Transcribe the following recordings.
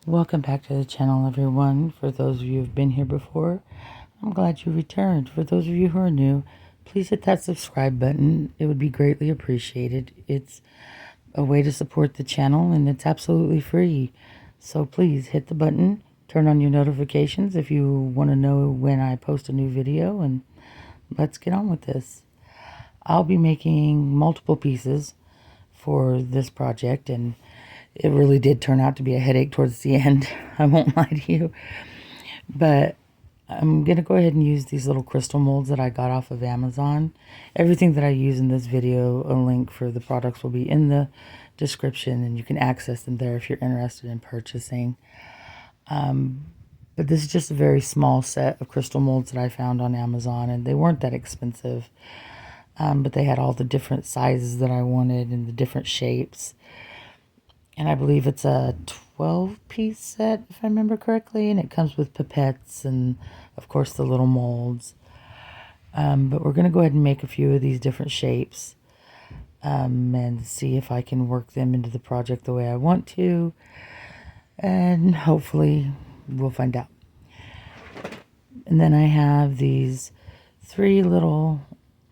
Welcome back to the channel, everyone. For those of you who've been here before, I'm glad you returned. For those of you who are new, please hit that subscribe button. It would be greatly appreciated. It's a way to support the channel and it's absolutely free. So please hit the button, turn on your notifications if you want to know when I post a new video, and let's get on with this. I'll be making multiple pieces for this project, and it really did turn out to be a headache towards the end. I won't lie to you. But I'm going to go ahead and use these little crystal molds that I got off of Amazon. Everything that I use in this video, a link for the products will be in the description, and you can access them there if you're interested in purchasing. But this is just a very small set of crystal molds that I found on Amazon, and they weren't that expensive. But they had all the different sizes that I wanted and the different shapes. And I believe it's a 12-piece set, if I remember correctly. And it comes with pipettes and, of course, the little molds. But we're going to go ahead and make a few of these different shapes. And see if I can work them into the project the way I want to. And hopefully we'll find out. And then I have these 3 little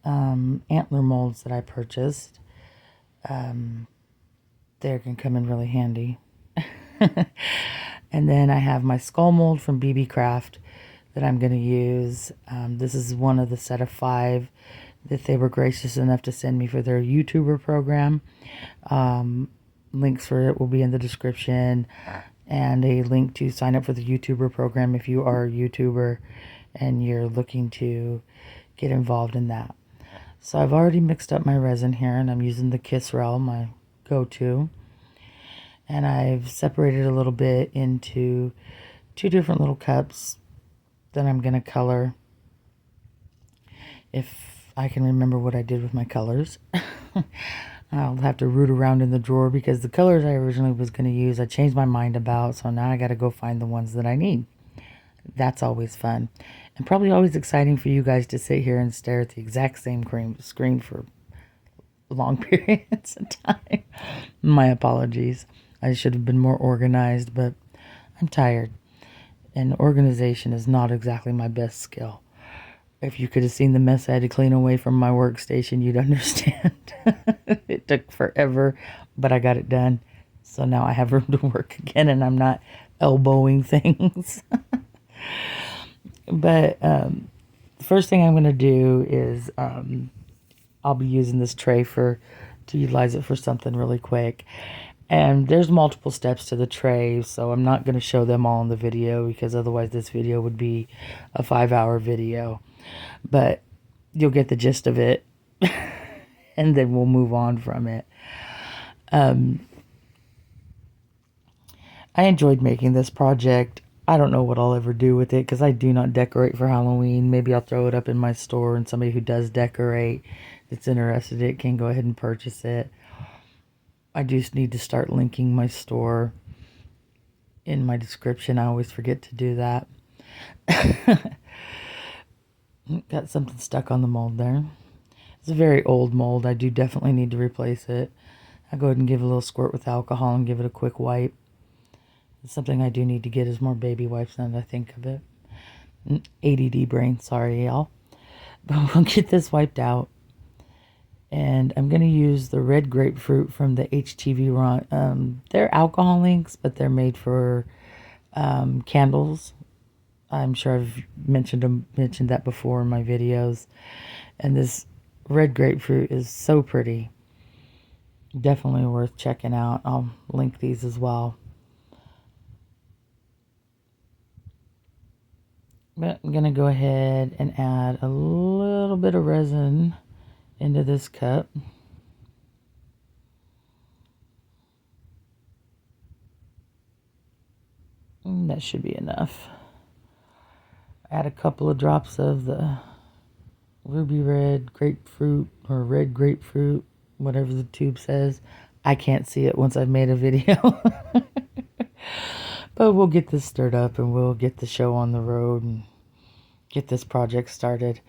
antler molds that I purchased. They can come in really handy. And then I have my skull mold from Beebeecraft that I'm going to use. This is one of the set of 5 that they were gracious enough to send me for their YouTuber program. Links for it will be in the description, and a link to sign up for the YouTuber program if you are a YouTuber and you're looking to get involved in that. So I've already mixed up my resin here, and I'm using the Kiss Rail, my go-to. And I've separated a little bit into 2 different little cups that I'm going to color. If I can remember what I did with my colors. I'll have to root around in the drawer because the colors I originally was going to use, I changed my mind about. So now I got to go find the ones that I need. That's always fun. And probably always exciting for you guys to sit here and stare at the exact same screen for long periods of time. My apologies. I should have been more organized, but I'm tired. And organization is not exactly my best skill. If you could have seen the mess I had to clean away from my workstation, you'd understand. It took forever, but I got it done. So now I have room to work again, and I'm not elbowing things. But the first thing I'm going to do is I'll be using this tray to utilize it for something really quick. And there's multiple steps to the tray, so I'm not going to show them all in the video because otherwise this video would be a 5-hour video. But you'll get the gist of it, and then we'll move on from it. I enjoyed making this project. I don't know what I'll ever do with it because I do not decorate for Halloween. Maybe I'll throw it up in my store, and somebody who does decorate that's interested in it can go ahead and purchase it. I just need to start linking my store in my description. I always forget to do that. Got something stuck on the mold there. It's a very old mold. I do definitely need to replace it. I'll go ahead and give it a little squirt with alcohol and give it a quick wipe. It's something I do need to get is more baby wipes now that I think of it. ADD brain, sorry y'all. But we'll get this wiped out. And I'm going to use the red grapefruit from the HTV Run. They're alcohol inks, but they're made for candles. I'm sure I've mentioned that before in my videos. And this red grapefruit is so pretty. Definitely worth checking out. I'll link these as well. But I'm going to go ahead and add a little bit of resin into this cup. And that should be enough. Add a couple of drops of the ruby red grapefruit or red grapefruit, whatever the tube says. I can't see it once I've made a video. But we'll get this stirred up and we'll get the show on the road and get this project started.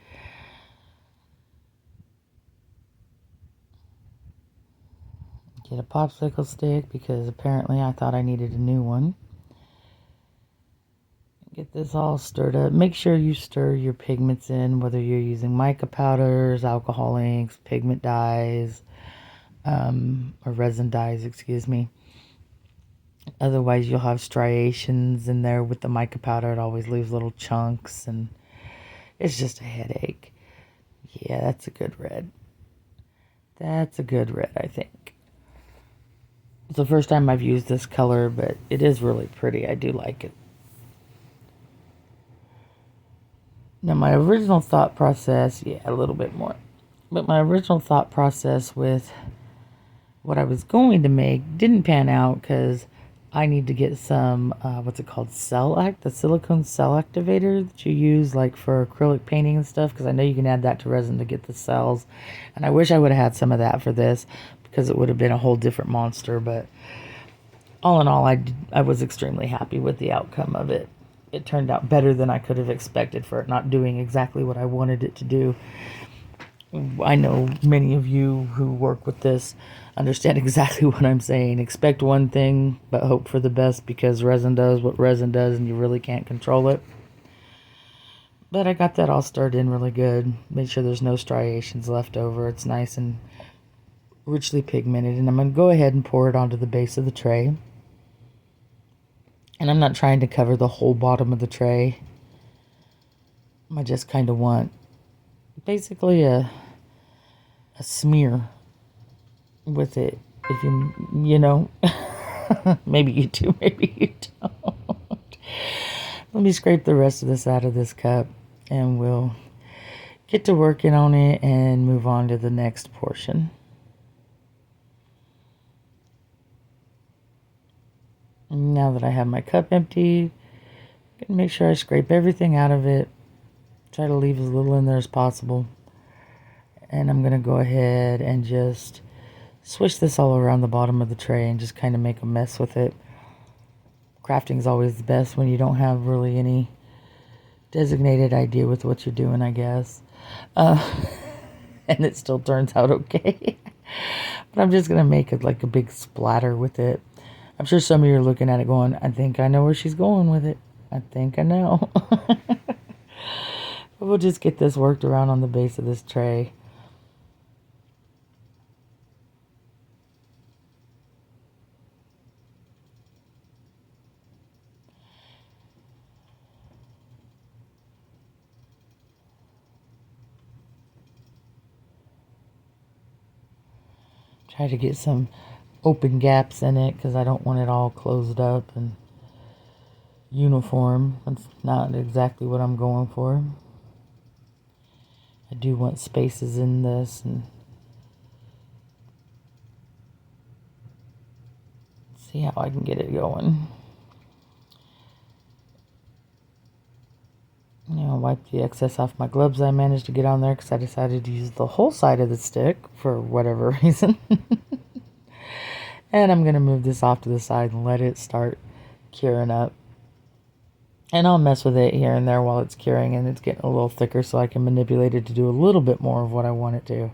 Get a popsicle stick because apparently I thought I needed a new one. Get this all stirred up. Make sure you stir your pigments in, whether you're using mica powders, alcohol inks, pigment dyes, or resin dyes, excuse me. Otherwise, you'll have striations in there with the mica powder. It always leaves little chunks, and it's just a headache. Yeah, that's a good red. That's a good red, I think. It's the first time I've used this color, but it is really pretty. I do like it. Now, my original thought process, yeah, a little bit more. But my original thought process with what I was going to make didn't pan out because I need to get some, what's it called? The silicone cell activator that you use like for acrylic painting and stuff, because I know you can add that to resin to get the cells. And I wish I would have had some of that for this because it would have been a whole different monster. But all in all, I was extremely happy with the outcome of it. It turned out better than I could have expected for it not doing exactly what I wanted it to do. I know many of you who work with this understand exactly what I'm saying. Expect one thing, but hope for the best, because resin does what resin does and you really can't control it. But I got that all stirred in really good. Made sure there's no striations left over. It's nice and richly pigmented. And I'm going to go ahead and pour it onto the base of the tray. And I'm not trying to cover the whole bottom of the tray. I just kind of want basically a smear with it. If you know, maybe you do, maybe you don't. Let me scrape the rest of this out of this cup and we'll get to working on it and move on to the next portion. Now that I have my cup empty, I'm gonna make sure I scrape everything out of it. Try to leave as little in there as possible. And I'm going to go ahead and just swish this all around the bottom of the tray and just kind of make a mess with it. Crafting is always the best when you don't have really any designated idea with what you're doing, I guess. And it still turns out okay. But I'm just going to make it like a big splatter with it. I'm sure some of you are looking at it going, I think I know where she's going with it. I think I know. But we'll just get this worked around on the base of this tray. Try to get some open gaps in it because I don't want it all closed up and uniform. That's not exactly what I'm going for. I do want spaces in this and see how I can get it going. Wipe the excess off my gloves I managed to get on there because I decided to use the whole side of the stick for whatever reason. And I'm going to move this off to the side and let it start curing up. And I'll mess with it here and there while it's curing and it's getting a little thicker so I can manipulate it to do a little bit more of what I want it to.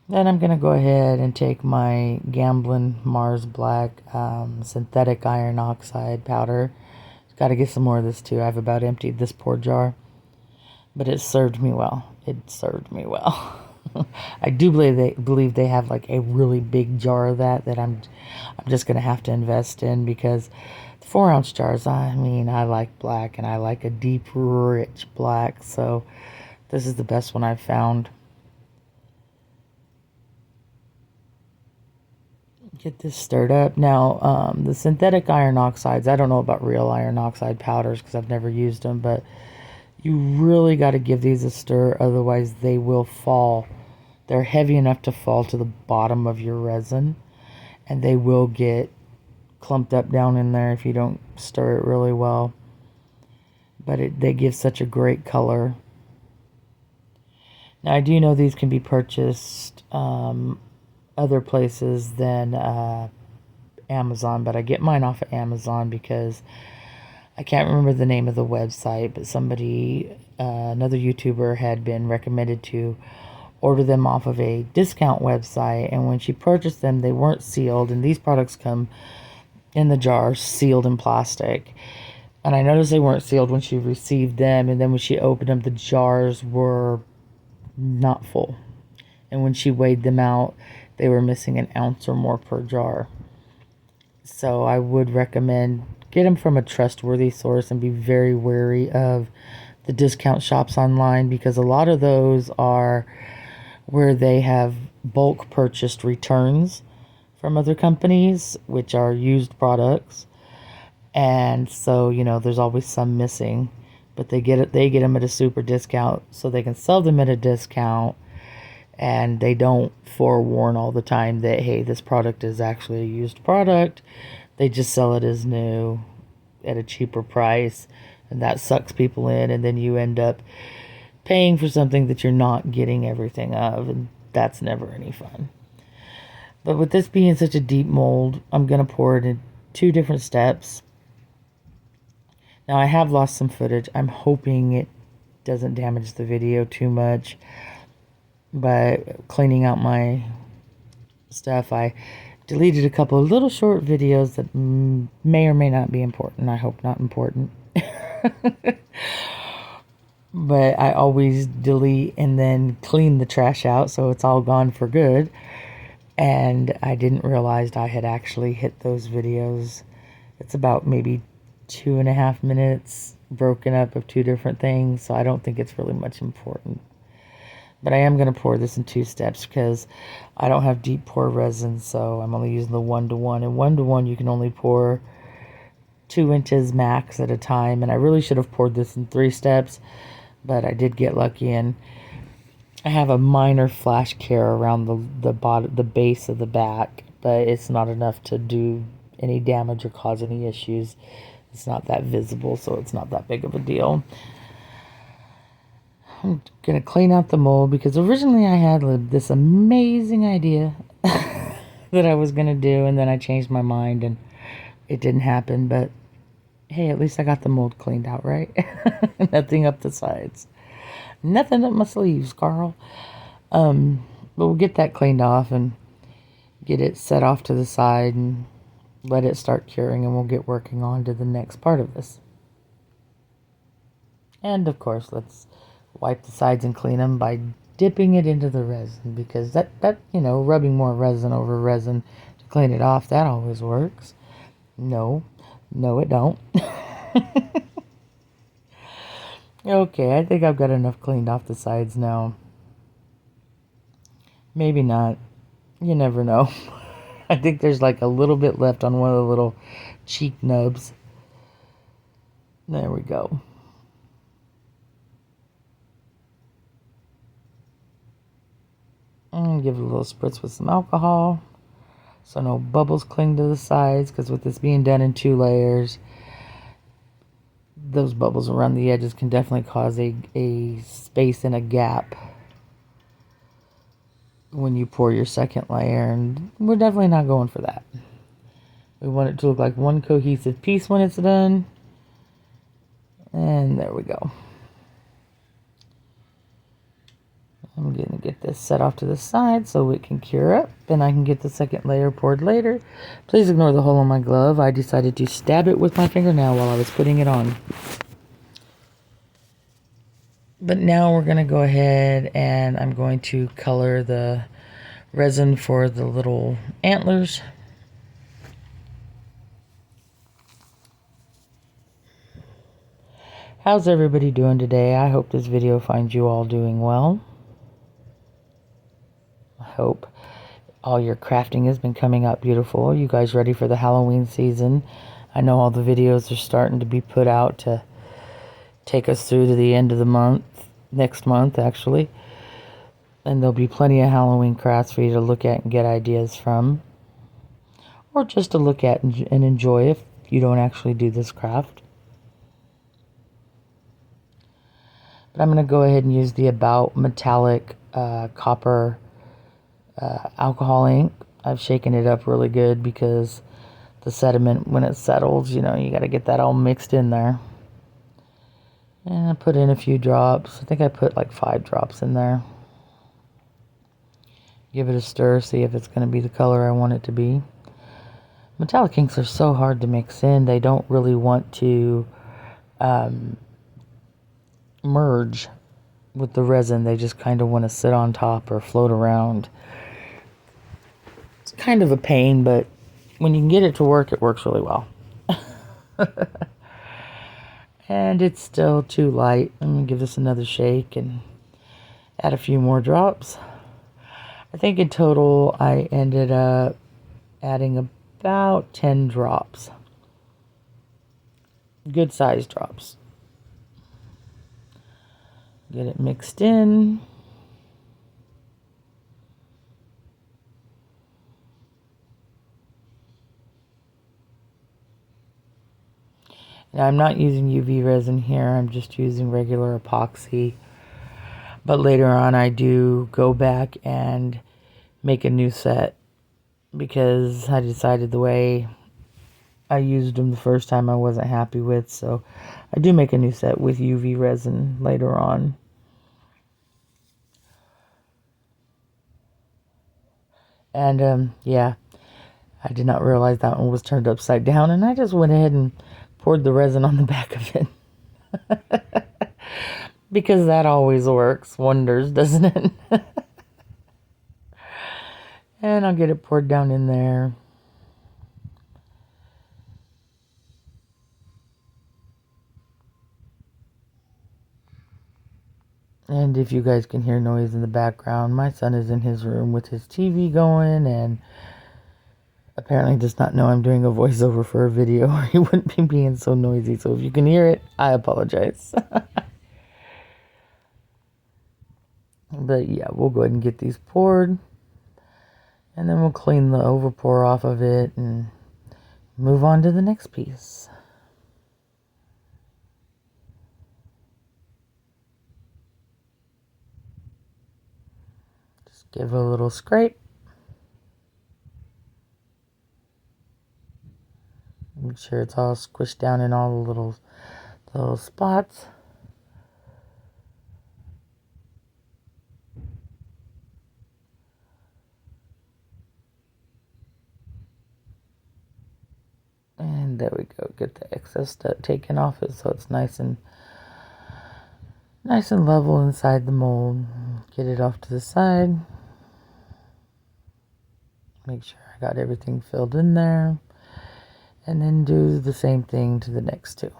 Then I'm going to go ahead and take my Gamblin Mars Black synthetic iron oxide powder. Got to get some more of this too. I've about emptied this poor jar. But it served me well. It served me well. I do believe they have like a really big jar of that I'm just going to have to invest in, because the 4-ounce jars, I mean, I like black and I like a deep, rich black. So this is the best one I've found. Get this stirred up. Now, the synthetic iron oxides, I don't know about real iron oxide powders because I've never used them, but you really got to give these a stir, otherwise they will fall. They're heavy enough to fall to the bottom of your resin, and they will get clumped up down in there if you don't stir it really well. But they give such a great color. Now, I do know these can be purchased other places than Amazon, but I get mine off of Amazon because I can't remember the name of the website, but somebody, another YouTuber, had been recommended to order them off of a discount website, and when she purchased them, they weren't sealed, and these products come in the jar sealed in plastic. And I noticed they weren't sealed when she received them, and then when she opened them, the jars were not full. And when she weighed them out, they were missing an ounce or more per jar. So I would recommend get them from a trustworthy source and be very wary of the discount shops online, because a lot of those are where they have bulk purchased returns from other companies, which are used products. And so, there's always some missing, but they get them at a super discount so they can sell them at a discount, and they don't forewarn all the time that, hey, this product is actually a used product. They just sell it as new at a cheaper price, and that sucks people in, and then you end up paying for something that you're not getting everything of, and that's never any fun. But with this being such a deep mold, I'm going to pour it in 2 different steps. Now, I have lost some footage. I'm hoping it doesn't damage the video too much. But cleaning out my stuff, I deleted a couple of little short videos that may or may not be important. I hope not important. But I always delete and then clean the trash out so it's all gone for good. And I didn't realize I had actually hit those videos. It's about maybe 2.5 minutes broken up of 2 different things, so I don't think it's really much important. But I am going to pour this in 2 steps because I don't have deep pour resin, so I'm only using the 1-to-1. And 1-to-1 you can only pour 2 inches max at a time, and I really should have poured this in 3 steps, but I did get lucky, and I have a minor flash care around the base of the back, but it's not enough to do any damage or cause any issues. It's not that visible, so it's not that big of a deal. I'm going to clean out the mold because originally I had this amazing idea that I was going to do, and then I changed my mind and it didn't happen. But hey, at least I got the mold cleaned out, right? Nothing up the sides. Nothing up my sleeves, Carl. But we'll get that cleaned off and get it set off to the side and let it start curing, and we'll get working on to the next part of this. And of course, let's wipe the sides and clean them by dipping it into the resin, because that rubbing more resin over resin to clean it off, that always works. No, it don't. Okay, I think I've got enough cleaned off the sides now. Maybe not. You never know. I think there's like a little bit left on one of the little cheek nubs. There we go. And give it a little spritz with some alcohol so no bubbles cling to the sides, because with this being done in 2 layers, those bubbles around the edges can definitely cause a space and a gap when you pour your second layer, and we're definitely not going for that. We want it to look like one cohesive piece when it's done. And there we go. I'm going to get this set off to the side so it can cure up, and I can get the second layer poured later. Please ignore the hole on my glove. I decided to stab it with my fingernail while I was putting it on. But now we're going to go ahead and I'm going to color the resin for the little antlers. How's everybody doing today? I hope this video finds you all doing well. I hope all your crafting has been coming out beautiful. You guys ready for the Halloween season? I know all the videos are starting to be put out to take us through to the end of the month, next month actually. And there'll be plenty of Halloween crafts for you to look at and get ideas from. Or just to look at and enjoy if you don't actually do this craft. But I'm going to go ahead and use the About Metallic Copper alcohol ink. I've shaken it up really good because the sediment, when it settles, you got to get that all mixed in there. And I put in a few drops. I think I put like 5 drops in there. Give it a stir, see if it's going to be the color I want it to be. Metallic inks are so hard to mix in. They don't really want to merge with the resin. They just kind of want to sit on top or float around. It's kind of a pain, but when you can get it to work, it works really well. And it's still too light. I'm going to give this another shake and add a few more drops. I think in total I ended up adding about 10 drops. Good size drops. Get it mixed in. Now, I'm not using UV resin here. I'm just using regular epoxy. But later on I do go back and make a new set because I decided the way I used them the first time I wasn't happy with. So I do make a new set with UV resin later on. And yeah, I did not realize that one was turned upside down, and I just went ahead and poured the resin on the back of it. Because that always works wonders, doesn't it? And I'll get it poured down in there. And if you guys can hear noise in the background, my son is in his room with his TV going and apparently does not know I'm doing a voiceover for a video or he wouldn't be being so noisy. So if you can hear it, I apologize. But yeah, we'll go ahead and get these poured. And then we'll clean the overpour off of it and move on to the next piece. Just give it a little scrape. Make sure it's all squished down in all the little spots. And there we go. Get the excess stuff taken off it so it's nice and level inside the mold. Get it off to the side. Make sure I got everything filled in there. And then do the same thing to the next two.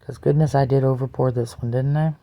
Because goodness, I did overpour this one, didn't I?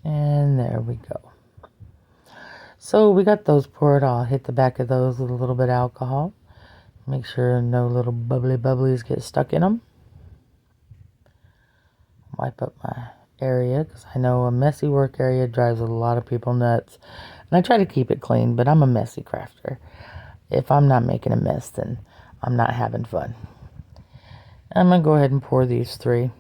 And there we go. So we got those poured. I'll hit the back of those with a little bit of alcohol. Make sure no little bubblies get stuck in them. Wipe up my area because I know a messy work area drives a lot of people nuts. And I try to keep it clean, but I'm a messy crafter. If I'm not making a mess, then I'm not having fun. I'm going to go ahead and pour these three.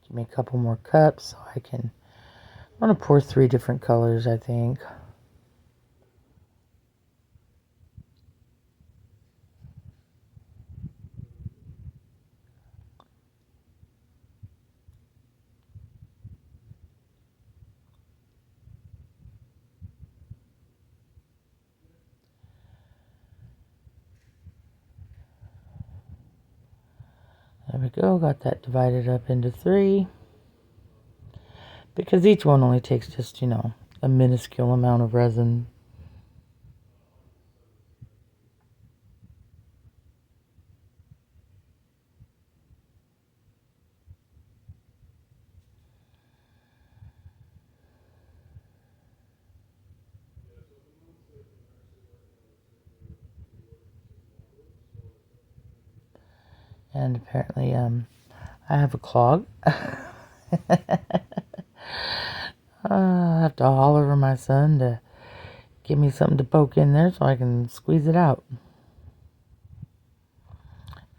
Give me a couple more cups so I can... I'm going to pour 3 different colors, I think. There we go. Got that divided up into 3. Because each one only takes just, a minuscule amount of resin. And apparently, I have a clog. I have to holler for my son to give me something to poke in there so I can squeeze it out.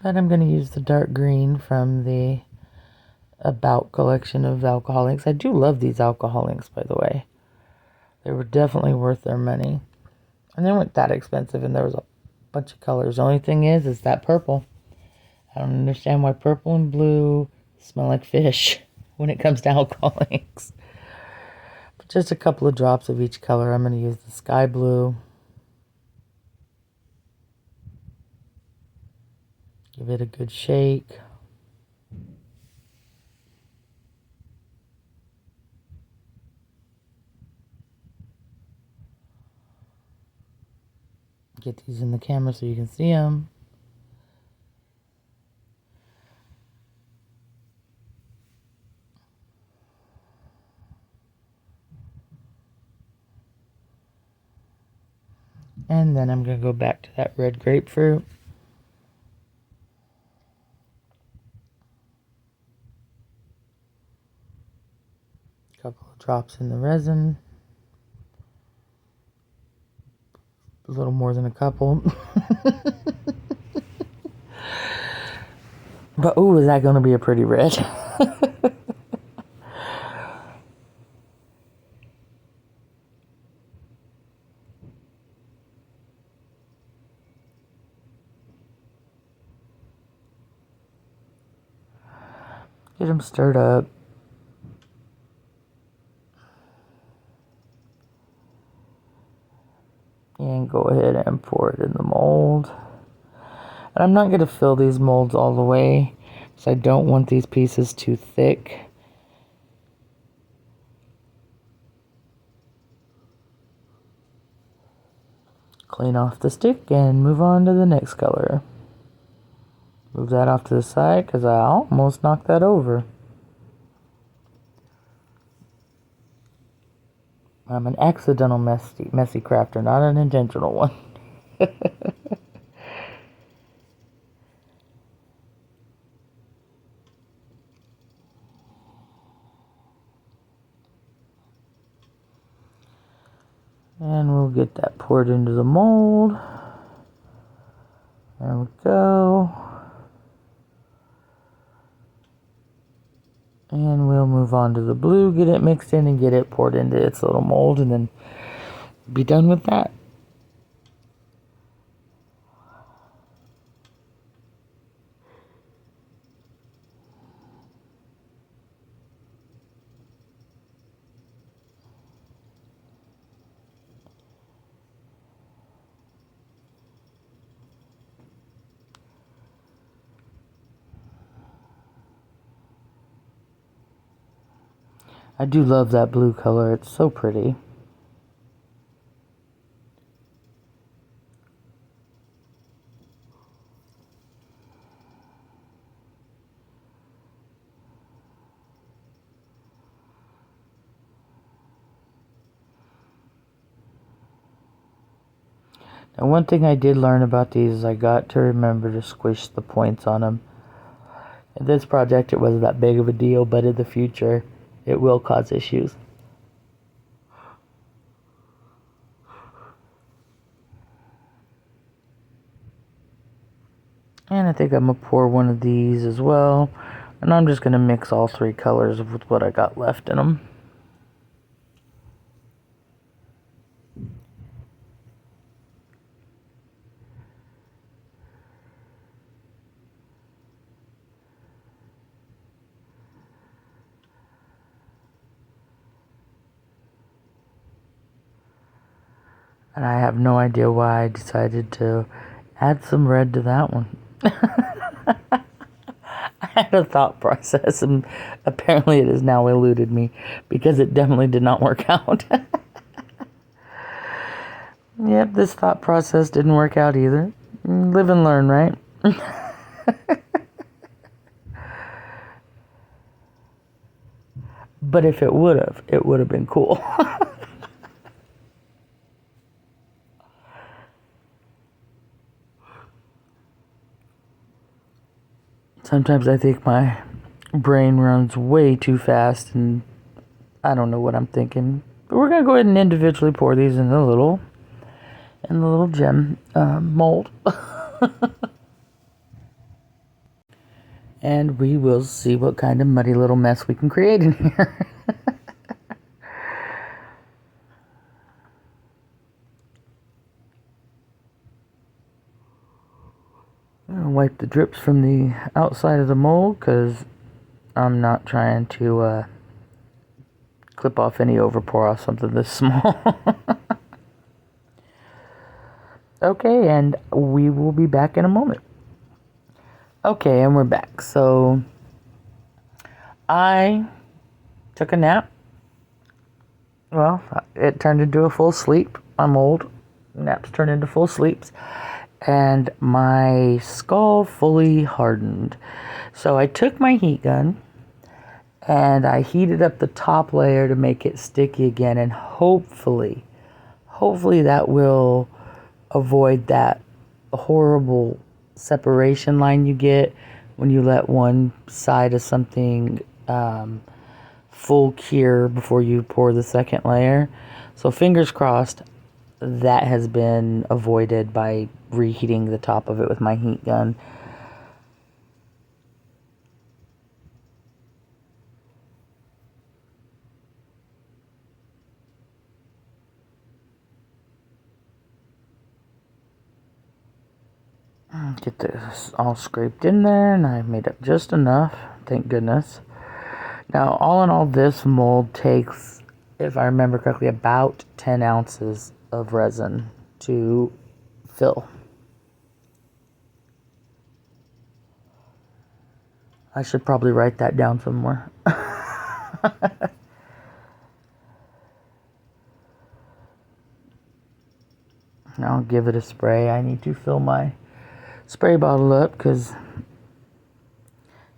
But I'm going to use the dark green from the About collection of alcohol inks. I do love these alcohol inks, by the way. They were definitely worth their money. And they weren't that expensive, and there was a bunch of colors. The only thing is that purple. I don't understand why purple and blue smell like fish when it comes to alcohol inks. But just a couple of drops of each color. I'm going to use the sky blue. Give it a good shake. Get these in the camera so you can see them. And then I'm going to go back to that red grapefruit. A couple of drops in the resin. A little more than a couple. But, ooh, is that going to be a pretty red? Get them stirred up. And go ahead and pour it in the mold. And I'm not going to fill these molds all the way because I don't want these pieces too thick. Clean off the stick and move on to the next color. Move that off to the side because I almost knocked that over. I'm an accidental messy crafter, not an intentional one. And we'll get that poured into the mold. There we go. And we'll move on to the blue, get it mixed in and get it poured into its little mold, and then be done with that. I do love that blue color. It's so pretty. Now, one thing I did learn about these is I got to remember to squish the points on them. In this project, it wasn't that big of a deal, but in the future, it will cause issues. And I think I'm going to pour one of these as well. And I'm just going to mix all three colors with what I got left in them. And I have no idea why I decided to add some red to that one. I had a thought process, and apparently it has now eluded me because it definitely did not work out. Yep, this thought process didn't work out either. Live and learn, right? But if it would have been cool. Sometimes I think my brain runs way too fast and I don't know what I'm thinking. But we're going to go ahead and individually pour these in the little gem mold. And we will see what kind of muddy little mess we can create in here. I'm going to wipe the drips from the outside of the mold because I'm not trying to clip off any overpour off something this small. Okay, and we will be back in a moment. Okay, and we're back. So I took a nap. Well, it turned into a full sleep. I'm old. Naps turn into full sleeps. And my skull fully hardened. So I took my heat gun and I heated up the top layer to make it sticky again, and hopefully that will avoid that horrible separation line you get when you let one side of something full cure before you pour the second layer. So fingers crossed that has been avoided by reheating the top of it with my heat gun. Get this all scraped in there, and I made up just enough, thank goodness. Now, all in all, this mold takes, if I remember correctly, about 10 ounces of resin to fill. I should probably write that down somewhere. I'll give it a spray. I need to fill my spray bottle up because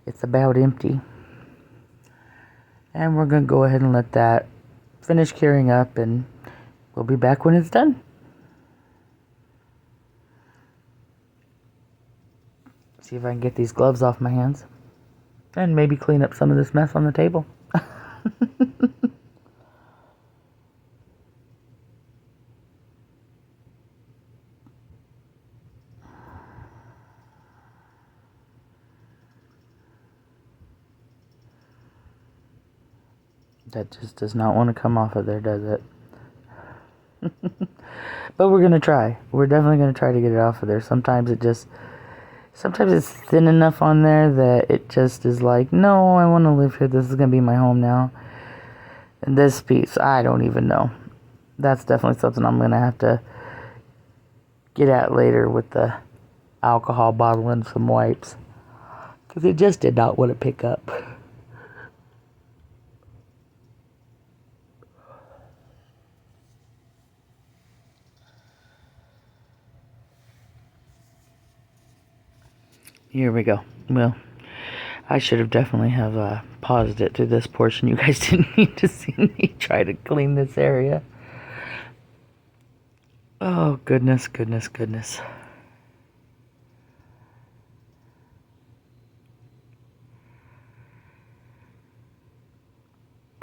it's about empty. And we're going to go ahead and let that finish curing up, and we'll be back when it's done. See if I can get these gloves off my hands. And maybe clean up some of this mess on the table. That just does not want to come off of there, does it? But we're going to try. We're definitely going to try to get it off of there. Sometimes it's thin enough on there that it just is like, no, I want to live here. This is going to be my home now. And this piece, I don't even know. That's definitely something I'm going to have to get at later with the alcohol bottle and some wipes. Because it just did not want to pick up. Here we go. Well, I should have definitely have paused it to this portion. You guys didn't need to see me try to clean this area. Oh, goodness, goodness, goodness.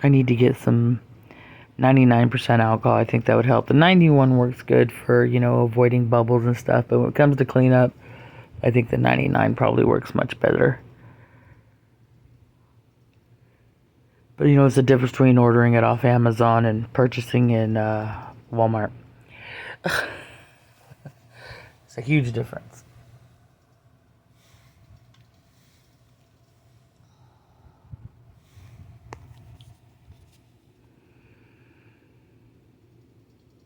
I need to get some 99% alcohol. I think that would help. The 91 works good for, avoiding bubbles and stuff. But when it comes to cleanup, I think the 99 probably works much better. But, it's the difference between ordering it off Amazon and purchasing in Walmart. It's a huge difference.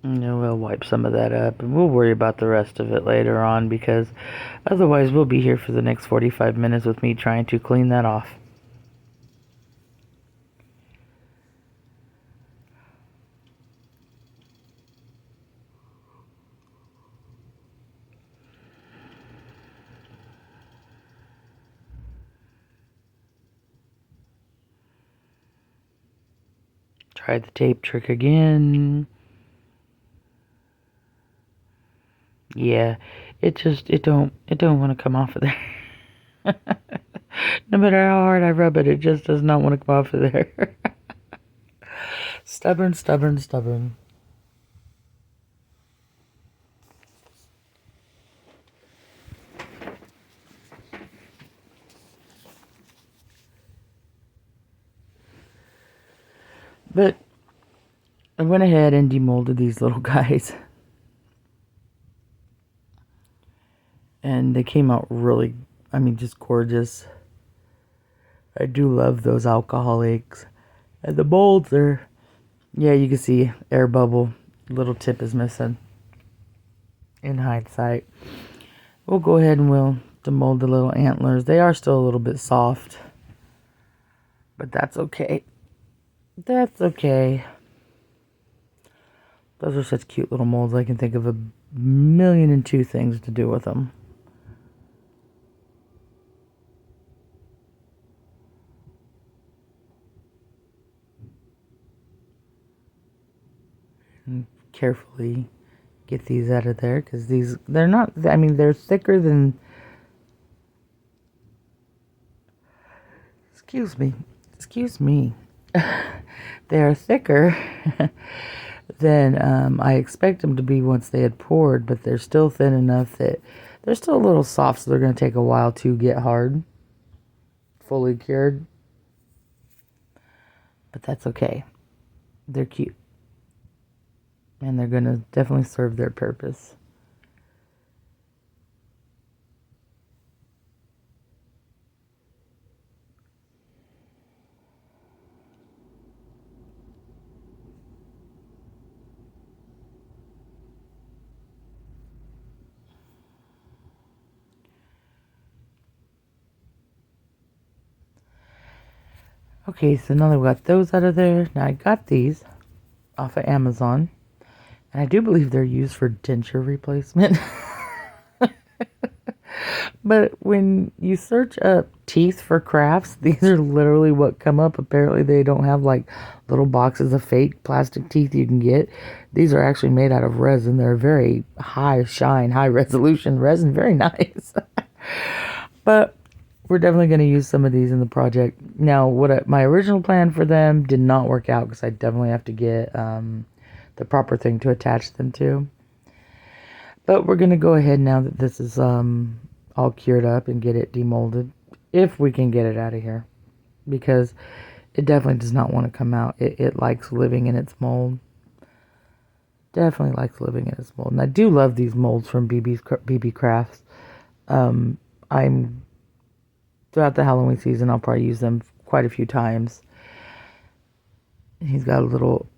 We'll wipe some of that up, and we'll worry about the rest of it later on, because otherwise we'll be here for the next 45 minutes with me trying to clean that off. Try the tape trick again. Yeah, it don't want to come off of there. No matter how hard I rub it, it just does not want to come off of there. Stubborn, stubborn, stubborn. But I went ahead and demolded these little guys. And they came out really, I mean, just gorgeous. I do love those alcoholics. And the molds are, yeah, you can see air bubble. Little tip is missing. In hindsight. We'll go ahead and we'll demold the little antlers. They are still a little bit soft. But that's okay. That's okay. Those are such cute little molds. I can think of 1,000,002 things to do with them. And carefully get these out of there because they're not, I mean, they're thicker than, excuse me. They are thicker than I expect them to be once they had poured, but they're still thin enough that they're still a little soft, so they're going to take a while to get hard, fully cured. But that's okay. They're cute. And they're going to definitely serve their purpose. Okay, so now that we got those out of there, now I got these off of Amazon. And I do believe they're used for denture replacement. But when you search up teeth for crafts, these are literally what come up. Apparently they don't have like little boxes of fake plastic teeth you can get. These are actually made out of resin. They're very high shine, high resolution resin. Very nice. But we're definitely going to use some of these in the project. Now, my original plan for them did not work out because I definitely have to get the proper thing to attach them to. But we're going to go ahead now that this is all cured up and get it demolded, if we can get it out of here, because it definitely does not want to come out. It likes living in its mold. Definitely likes living in its mold. And I do love these molds from Beebeecraft. I'm throughout the Halloween season, I'll probably use them quite a few times. He's got a little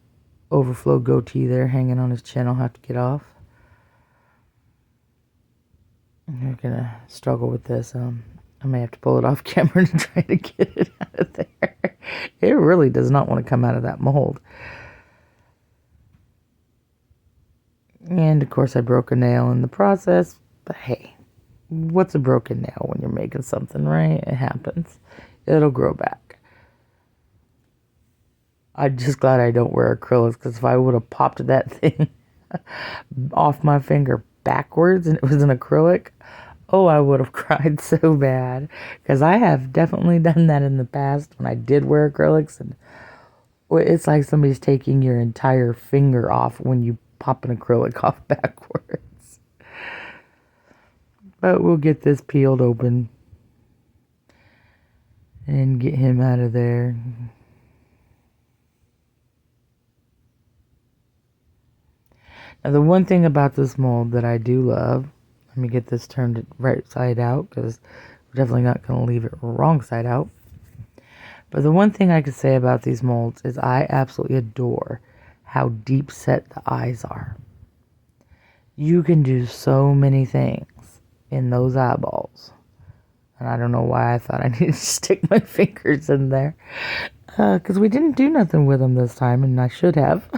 overflow goatee there hanging on his chin. I'll have to get off. I'm gonna struggle with this. I may have to pull it off camera to try to get it out of there. It really does not want to come out of that mold. And of course I broke a nail in the process, but hey, what's a broken nail when you're making something, right? It happens. It'll grow back. I'm just glad I don't wear acrylics, because if I would have popped that thing off my finger backwards and it was an acrylic, oh, I would have cried so bad, because I have definitely done that in the past when I did wear acrylics, and it's like somebody's taking your entire finger off when you pop an acrylic off backwards. But we'll get this peeled open and get him out of there. Now, the one thing about this mold that I do love, let me get this turned right side out, because we're definitely not going to leave it wrong side out. But the one thing I could say about these molds is I absolutely adore how deep set the eyes are. You can do so many things in those eyeballs. And I don't know why I thought I needed to stick my fingers in there. Because we didn't do nothing with them this time, and I should have.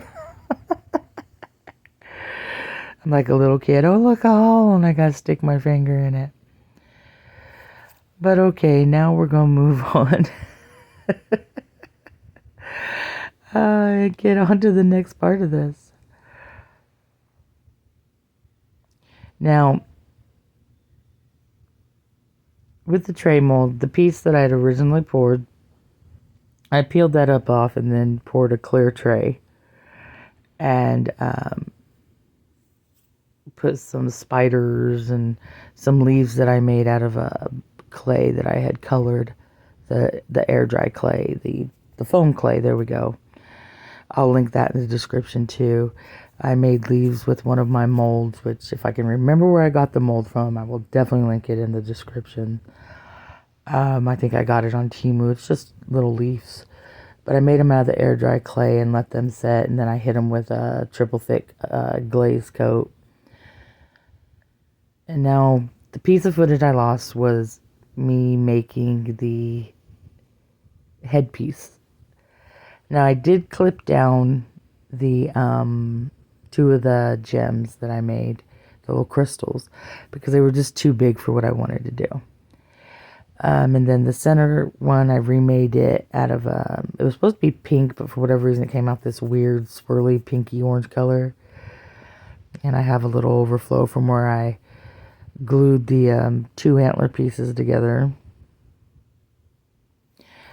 I'm like a little kid. Oh, look, a hole, and I got to stick my finger in it. But okay, now we're going to move on. Get on to the next part of this. Now, with the tray mold, the piece that I had originally poured, I peeled that up off and then poured a clear tray and put some spiders and some leaves that I made out of a clay that I had colored, the air dry clay, the foam clay. There we go. I'll link that in the description too. I made leaves with one of my molds, which if I can remember where I got the mold from, I will definitely link it in the description. I think I got it on Temu. It's just little leaves. But I made them out of the air dry clay and let them set, and then I hit them with a triple thick glaze coat. And now the piece of footage I lost was me making the headpiece. Now I did clip down the two of the gems that I made, the little crystals, because they were just too big for what I wanted to do. And then the center one, I remade it out of, it was supposed to be pink, but for whatever reason it came out this weird swirly pinky orange color. And I have a little overflow from where I glued the two antler pieces together.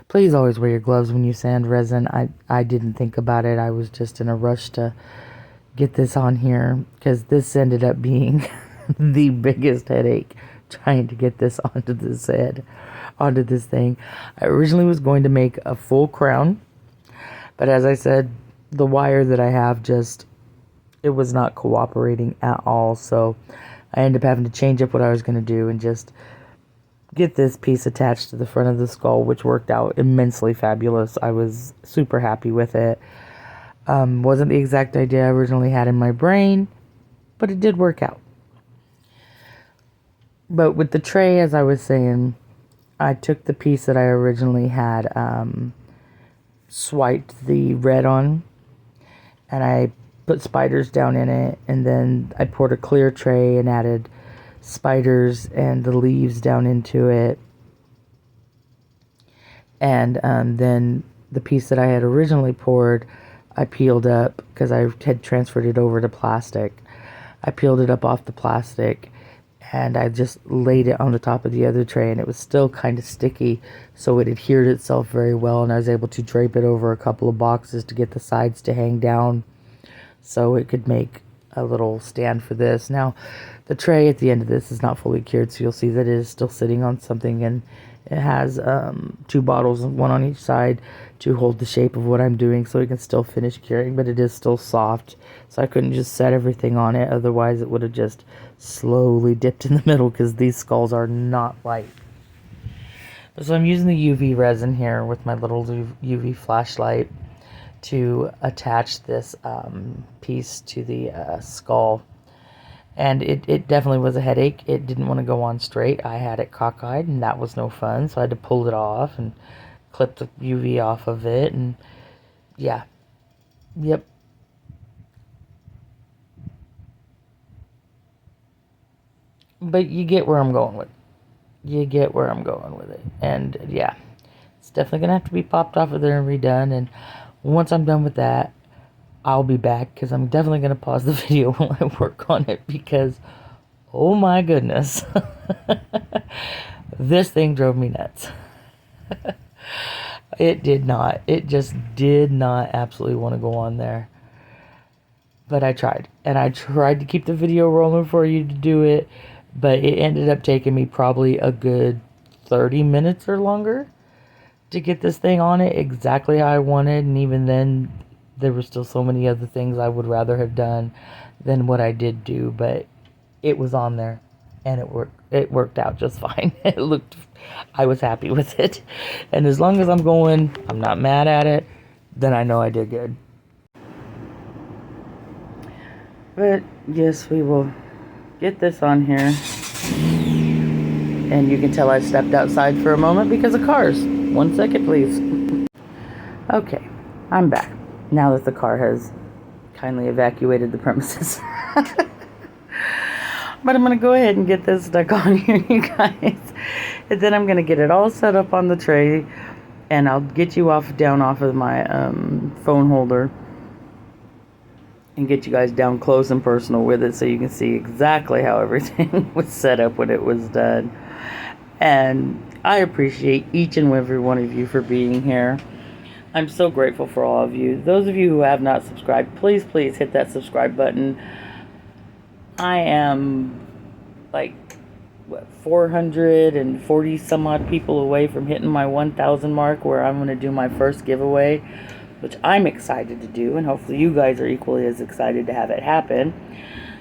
Please always wear your gloves when you sand resin. I didn't think about it. I was just in a rush to get this on here because this ended up being the biggest headache trying to get this onto this thing. I originally was going to make a full crown, but as I said, the wire that I have it was not cooperating at all, so I ended up having to change up what I was going to do and just get this piece attached to the front of the skull, which worked out immensely fabulous. I was super happy with it. Wasn't the exact idea I originally had in my brain, but it did work out. But with the tray, as I was saying, I took the piece that I originally had swiped the red on, and I put spiders down in it, and then I poured a clear tray and added spiders and the leaves down into it. And then the piece that I had originally poured, I peeled up because I had transferred it over to plastic. I peeled it up off the plastic and I just laid it on the top of the other tray, and it was still kind of sticky, so it adhered itself very well, and I was able to drape it over a couple of boxes to get the sides to hang down so it could make a little stand for this. Now, the tray at the end of this is not fully cured, so you'll see that it is still sitting on something, and it has two bottles, one on each side, to hold the shape of what I'm doing so it can still finish curing, but it is still soft, so I couldn't just set everything on it, otherwise it would have just slowly dipped in the middle because these skulls are not light. So I'm using the UV resin here with my little UV flashlight to attach this piece to the skull. And it definitely was a headache. It didn't want to go on straight. I had it cockeyed, and that was no fun. So I had to pull it off and clip the UV off of it. And yeah. Yep. But you get where I'm going with it. You get where I'm going with it. And yeah, it's definitely going to have to be popped off of there and redone. And once I'm done with that, I'll be back because I'm definitely going to pause the video while I work on it because, oh my goodness, this thing drove me nuts. It just did not absolutely want to go on there. But I tried, and I tried to keep the video rolling for you to do it, but it ended up taking me probably a good 30 minutes or longer to get this thing on it exactly how I wanted, and even then, there were still so many other things I would rather have done than what I did do, but it was on there, and it worked out just fine. I was happy with it, and as long as I'm not mad at it, then I know I did good. But yes, we will get this on here, and you can tell I stepped outside for a moment because of cars. 1 second, please. Okay, I'm back. Now that the car has kindly evacuated the premises. But I'm going to go ahead and get this stuck on here, you guys. And then I'm going to get it all set up on the tray. And I'll get you down off of my phone holder. And get you guys down close and personal with it so you can see exactly how everything was set up when it was done. And I appreciate each and every one of you for being here. I'm so grateful for all of you. Those of you who have not subscribed, please hit that subscribe button. I am like 440 some odd people away from hitting my 1,000 mark, where I'm going to do my first giveaway, which I'm excited to do, and hopefully you guys are equally as excited to have it happen.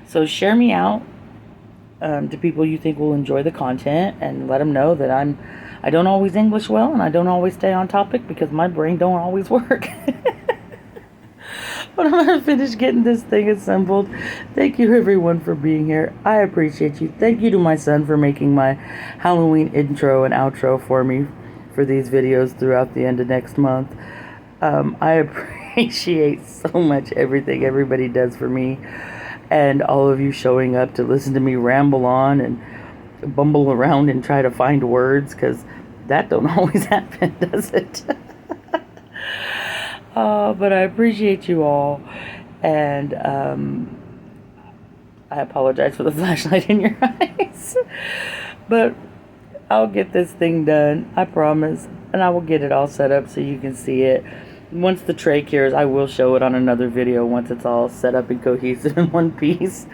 So share me out to people you think will enjoy the content, and let them know that I don't always English well, and I don't always stay on topic because my brain don't always work. But I'm going to finish getting this thing assembled. Thank you everyone for being here. I appreciate you. Thank you to my son for making my Halloween intro and outro for me for these videos throughout the end of next month. I appreciate so much everything everybody does for me, and all of you showing up to listen to me ramble on and bumble around and try to find words, because that don't always happen, does it? But I appreciate you all, and I apologize for the flashlight in your eyes, but I'll get this thing done, I promise, and I will get it all set up so you can see it. Once the tray cures, I will show it on another video once it's all set up and cohesive in one piece,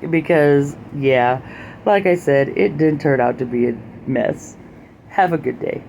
because, yeah, like I said, it didn't turn out to be a mess. Have a good day.